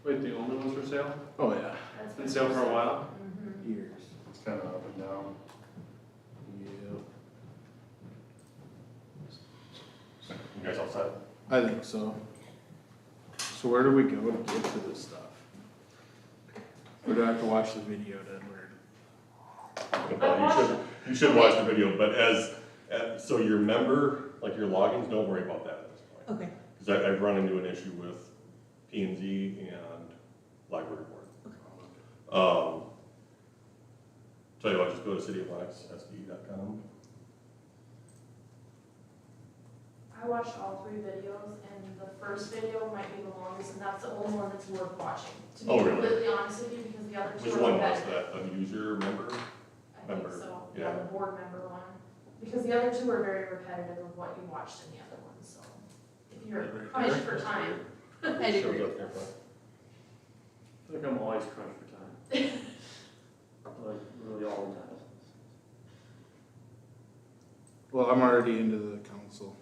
Wait, the only ones for sale? Oh, yeah. It's been sale for a while? Mm-hmm. Years. It's kind of up and down. Yep. You guys all set? I think so. So where do we go to get to this stuff? Or do I have to watch the video to learn? You should watch the video, but so your member, like your logins, don't worry about that at this point. Okay. Because I've run into an issue with P&Z and library board. Tell you what, just go to cityoflennoxsd.com. I watched all 3 videos, and the first video might be the longest, and that's the only one that's worth watching. To be Oh, really? completely honest with you, because the other 2 Which are one was repetitive. that? A user member? I member? think so, Yeah. yeah, the board member one. Because the other 2 are very repetitive of what you watched in the other one, so. If you're punished for time. I do Shows agree. up there, but- I feel like I'm always crunched for time. Like, really all the time. Well, I'm already into the council.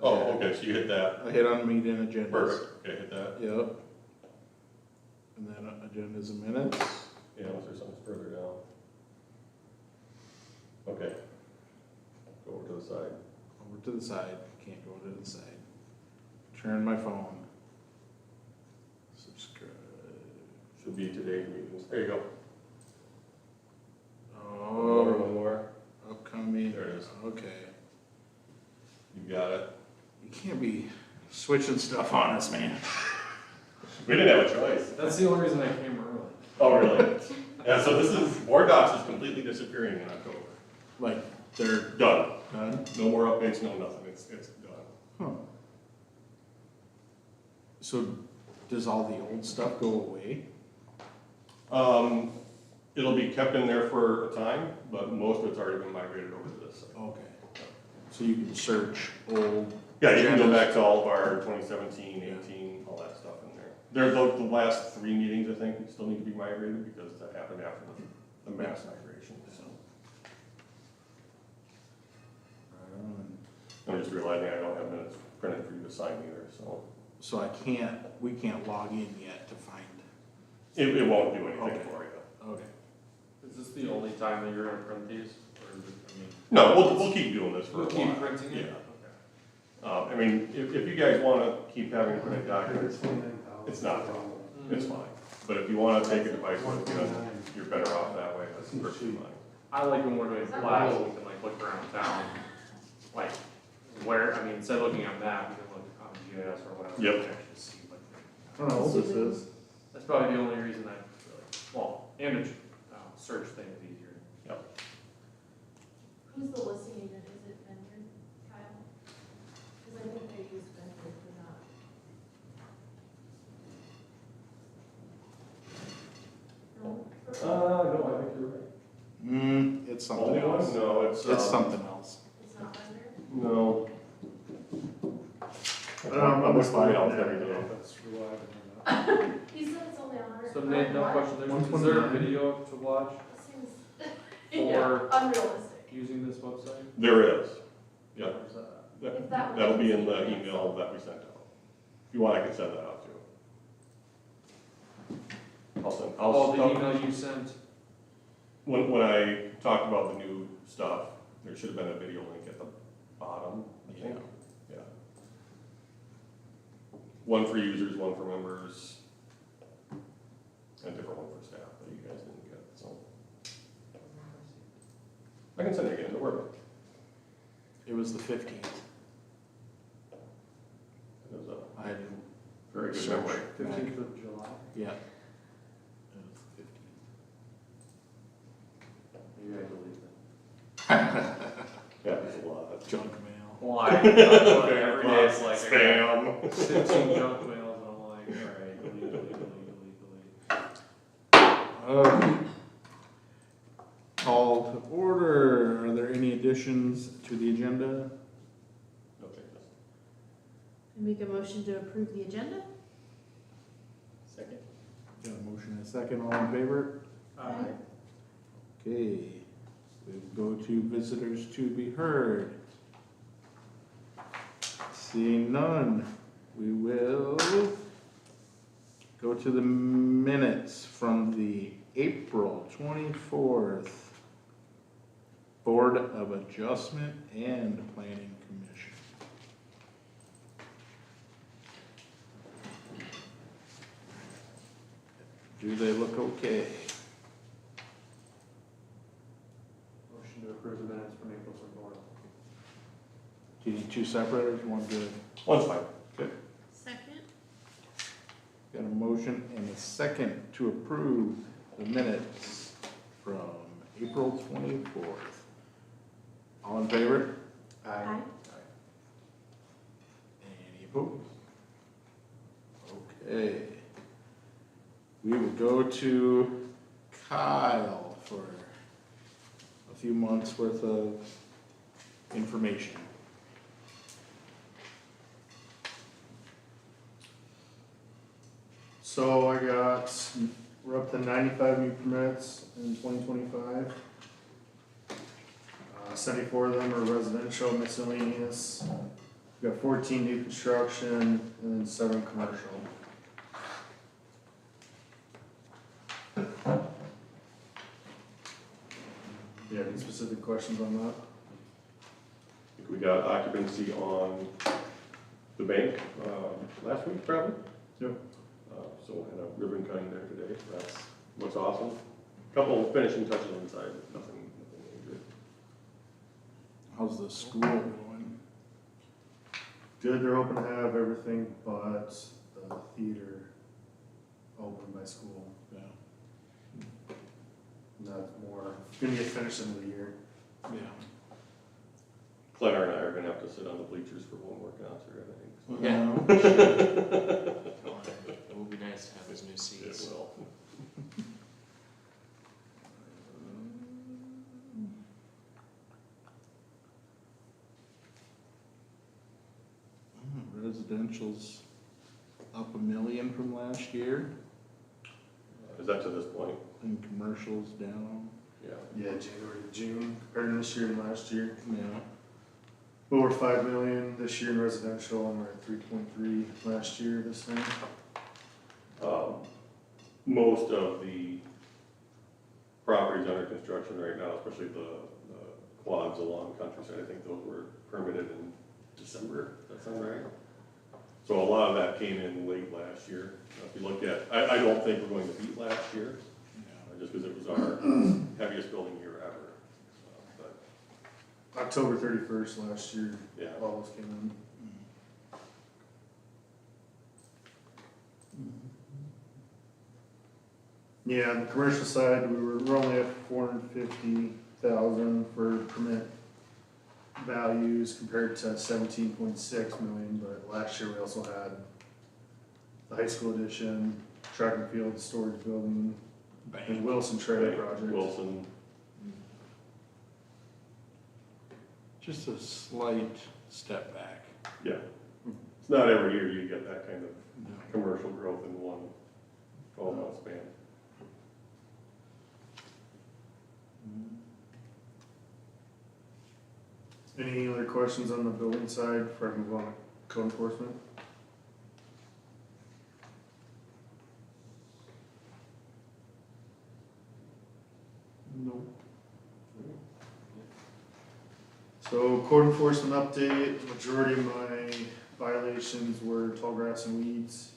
Oh, okay, so you hit that. I hit on meeting agendas. Perfect. Okay, hit that. Yep. And then agendas and minutes. Yeah, unless there's something further down. Okay. Go over to the side. Over to the side. Can't go to the side. Turn my phone. Subscribe. Should be today's meetings. There you go. Oh, One more. upcoming. There it is. Okay. You got it. You can't be switching stuff on us, man. We didn't have a choice. That's the only reason I came early. Oh, really? Yeah, so this is, Board Docs is completely disappearing in October. Like, they're Done. done? No more updates, no nothing. It's done. Huh. So, does all the old stuff go away? It'll be kept in there for a time, but most of it's already been migrated over to this site. Okay. So you can search old. Yeah, you can go agendas? back to all of our 2017, 18, all that stuff in there. There's the last 3 meetings, I think, still need to be migrated because that happened after the mass migration, so. I'm just realizing I don't have minutes printed for you to sign either, so. So we can't log in yet to find. It won't do anything Okay. for you. Okay. Is this the only time that you're gonna print these? Or is it, I mean? No, we'll keep doing this for a We'll while. keep printing it? Yeah. I mean, if you guys wanna keep having printed documents, it's not a problem, it's fine. But if you wanna take a device with you, you're better off that way, that's perfectly fine. I like when we're doing flags, we can like look around town, like where, I mean, instead of looking at a map, we can look on GIS or whatever. Yep. and actually see what. I don't know what this is. That's probably the only reason I really, well, and the search thing is easier. Who's the listing agent? Is it Vineyard, Kyle? Because I think they use Vineyard for that. No? No, I think you're right. It's something Only one? else. No, it's. It's something else. It's not Vineyard? No. I'm with find out everything. He said it's only 100. So Nate, no question, is there a video to watch That seems, for unrealistic. using this website? There is. Yeah. Where's that at? That'll be in the email that we sent out. If you want, I can send that out too. I'll send, Oh, the email you sent? when I talked about the new stuff, there should have been a video link at the bottom, I think. Yeah. One for users, one for members, and a different one for staff that you guys didn't get, so. I can send it again, don't worry about it. It was the 15th. It was a I had very good Search. memory. 15th of July? yeah. It was the 15th. Maybe I deleted it. Yeah, there's a lot. Junk mail. Why? Every day it's like, Spam. 15 junk mails, and I'm like, alright, delete. Call to order. Are there any additions to the agenda? No changes. I make a motion to approve the agenda? Second. Got a motion and a second. All in favor? Aye. Okay. We'll go to visitors to be heard. Seeing none, we will go to the minutes from the April 24th Board of Adjustment and Planning Commission. Do they look okay? Motion to approve the minutes from April 24th. Do you need two separate or do you want to? One's fine. Second? Got a motion and a second to approve the minutes from April 24th. All in favor? Aye. Any opposed? Okay. We will go to Kyle for a few months worth of information. So we're up to 95 new permits in 2025. 74 of them are residential miscellaneous. We've got 14 new construction and then 7 commercial. Yeah, any specific questions on that? I think we got occupancy on the bank, last week probably. Yep. So we'll have a ribbon cutting there today, that's what's awesome. Couple of finishing touches inside, but nothing major. How's the school going? Good, they're hoping to have everything but the theater open by school. Yeah. And that's more, gonna get finished into the year. Yeah. Claire and I are gonna have to sit on the bleachers for one more concert, I think. Yeah. It would be nice to have those new It seats. will. Residential's up $1 million from last year, Is that to this point? and commercial's down. Yeah. Yeah, January to June, compared to this year and last year. Yeah. Over 5 million this year in residential, and we're at 3.3 last year this time. Most of the properties under construction right now, especially the quads along Countryside, I think those were permitted in December, does that sound right? So a lot of that came in late last year. If you look at, I don't think we're going to beat last year, just because it was our heaviest building year ever. But, October 31st last year, yeah, all those came in. Yeah, on the commercial side, we're only at 450,000 for permit values compared to 17.6 million, but last year we also had the high school addition, track and field storage building, and Wilson trailer project. Wilson, Just a slight step back. yeah. It's not every year you get that kind of No. commercial growth in one 12-month span. Any other questions on the building side before I move on to code enforcement? Nope. So code enforcement update, majority of my violations were tall grass and weeds.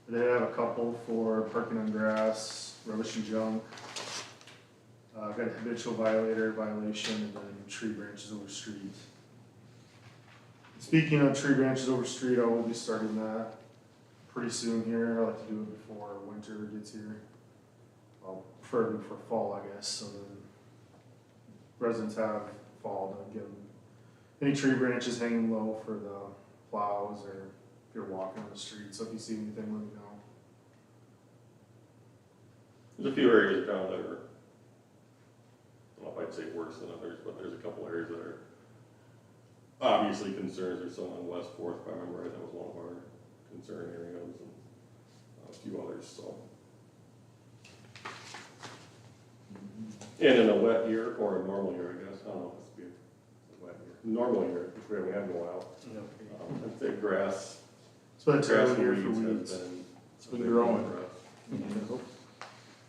I did have a couple for parking on grass, rubbish and junk. Got a habitual violation and then tree branches over street. Speaking of tree branches over street, I will be starting that pretty soon here. I like to do it before winter gets here. Well, preferably for fall, I guess, so then residents have fall to give them any tree branches hanging low for the plows or if you're walking on the street. So if you see anything, let me know. There's a few areas of town that are, I don't know if I'd say worse than others, but there's a couple areas that are obviously concerns. There's some on West Fourth, if I remember right, that was one of our concern areas, and a few others, so. And in a wet year, or a normal year, I guess, I don't know, this would be a wet year. Normal year, which we haven't had in a while. I'd say grass, So grass that's early and here for weeds has weeds. been It's been growing. For us.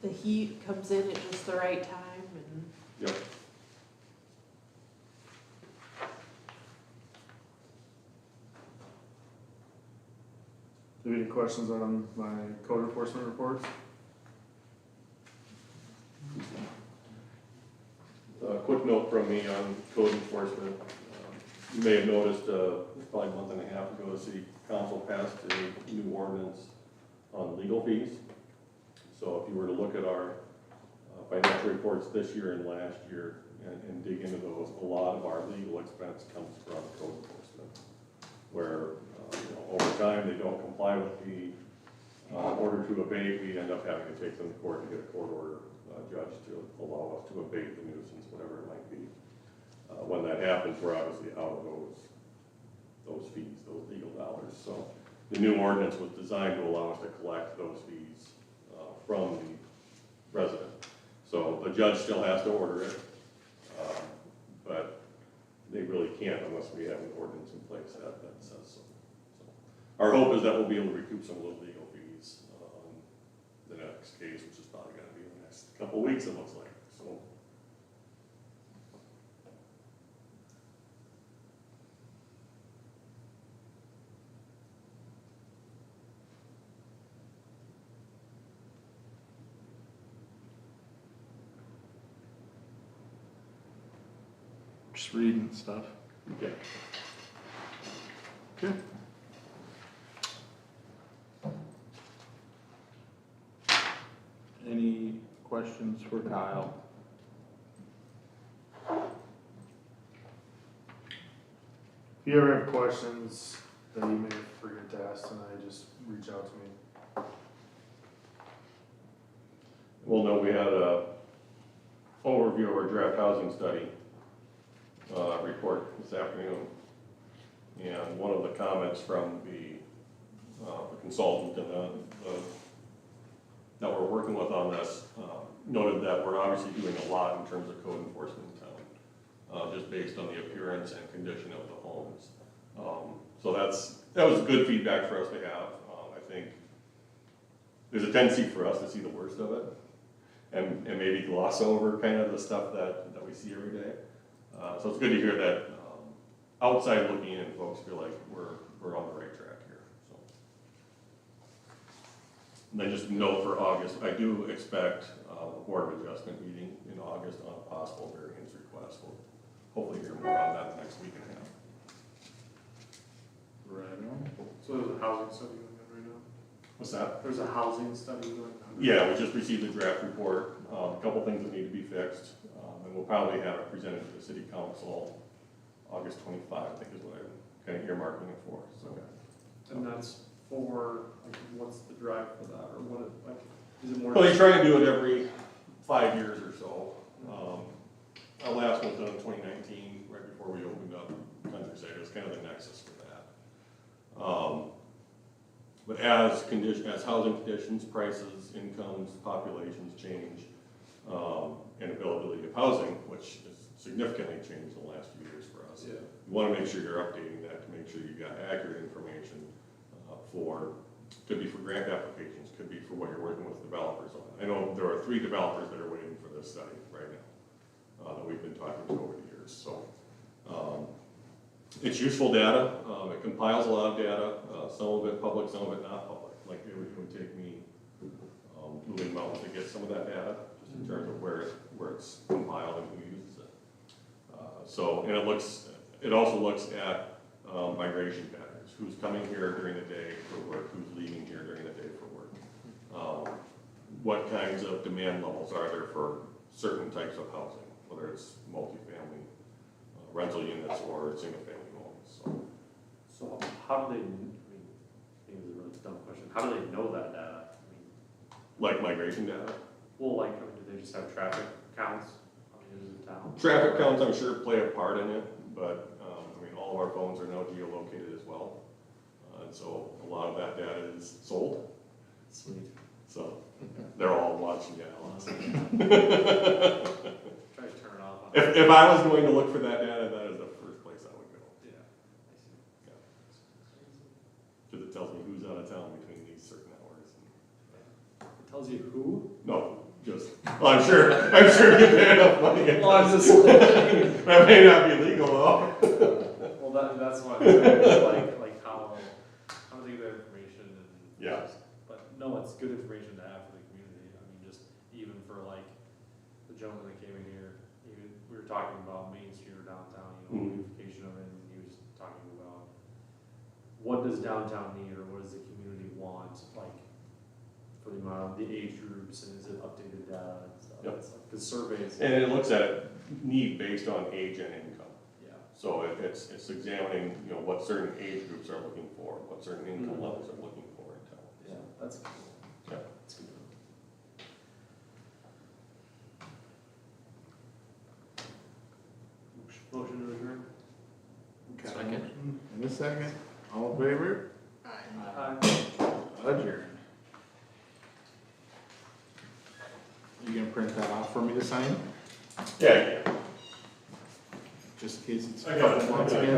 The heat comes in at just the right time and Yep. Do you have any questions on my code enforcement reports? A quick note from me on code enforcement. You may have noticed, probably a month and a half ago, the city council passed a new ordinance on legal fees. So if you were to look at our financial reports this year and last year and dig into those, a lot of our legal expense comes from code enforcement. Where, over time, they don't comply with the order to abate, we end up having to take them to court to get a court order judge to allow us to abate the nuisance, whatever it might be. When that happens, we're obviously out of those fees, those legal dollars. So the new ordinance was designed to allow us to collect those fees from the resident. So the judge still has to order it, but they really can't unless we have an ordinance in place that says so. Our hope is that we'll be able to recoup some of those legal fees on the next case, which is probably gonna be in the next couple of weeks, it looks like, so. Just reading stuff. Yeah. Okay. Any questions for Kyle? If you ever have questions that you may forget to ask tonight, just reach out to me. Well, no, we had a overview of our draft housing study report this afternoon. And one of the comments from the consultant and that we're working with on this noted that we're obviously doing a lot in terms of code enforcement in town, just based on the appearance and condition of the homes. So that was good feedback for us to have. I think there's a tendency for us to see the worst of it and maybe gloss over kind of the stuff that we see every day. So it's good to hear that outside looking in, folks feel like we're on the right track here. So. And then just a note for August, I do expect a Board of Adjustment meeting in August on a possible variance request. We'll hopefully hear more on that in the next week and a half. Right on. So there's a housing study going on right now? What's that? There's a housing study going on? Yeah, we just received the draft report, a couple things that need to be fixed, and we'll probably have it presented to the City Council August 25, I think is what I'm kind of earmarking it for, so. And that's for, like, what's the drive for that, or what, like, is it more? Well, they try to do it every 5 years or so. Our last one was done in 2019, right before we opened up Countryside. It was kind of the nexus for that. But as housing conditions, prices, incomes, populations change, and availability of housing, which has significantly changed in the last few years for us. Yeah. You want to make sure you're updating that to make sure you've got accurate information could be for grant applications, could be for what you're working with developers on. I know there are 3 developers that are waiting for this study right now that we've been talking to over the years. So it's useful data. It compiles a lot of data, some of it public, some of it not public. Like it would take me moving mountains to get some of that data, just in terms of where it's compiled and who uses it. And it also looks at migration patterns. Who's coming here during the day for work? Who's leaving here during the day for work? What kinds of demand levels are there for certain types of housing, whether it's multifamily, rental units, or single-family homes. So how do they, I mean, maybe it's a really dumb question, how do they know that data? I mean, Like migration data. well, like, I mean, do they just have traffic counts on who's in town? Traffic counts, I'm sure, play a part in it, but all of our phones are now geolocated as well. And so a lot of that data is sold. Sweet. So they're all watching data. Try to turn it off. If I was going to look for that data, that is the first place I would go. Yeah, I see. Because it tells me who's out of town between these certain hours. Tells you who? No, just, well, I'm sure you pay enough money. it Well, I'm does. just- That may not be legal though. Well, that's what I'm saying, like how they get their information and. Yeah. But no, it's good information to have for the community, I mean, just even for like the gentleman that came in here, we were talking about Main Street or downtown, beautification of it, and he was talking about what does downtown need, or what does the community want, like, for the amount of the age groups, and is it updated data and stuff, Yep. it's like, cause surveys. And it looks at need based on age and income. Yeah. So it's examining, what certain age groups are looking for, what certain income levels are looking for in town. Yeah, that's cool. Yeah. That's good. Motion to adjourn? Got a Second. motion and a second, all in favor? Aye. Adjourned. You gonna print that off for me to sign, Yeah, just in case it's I got it. once again?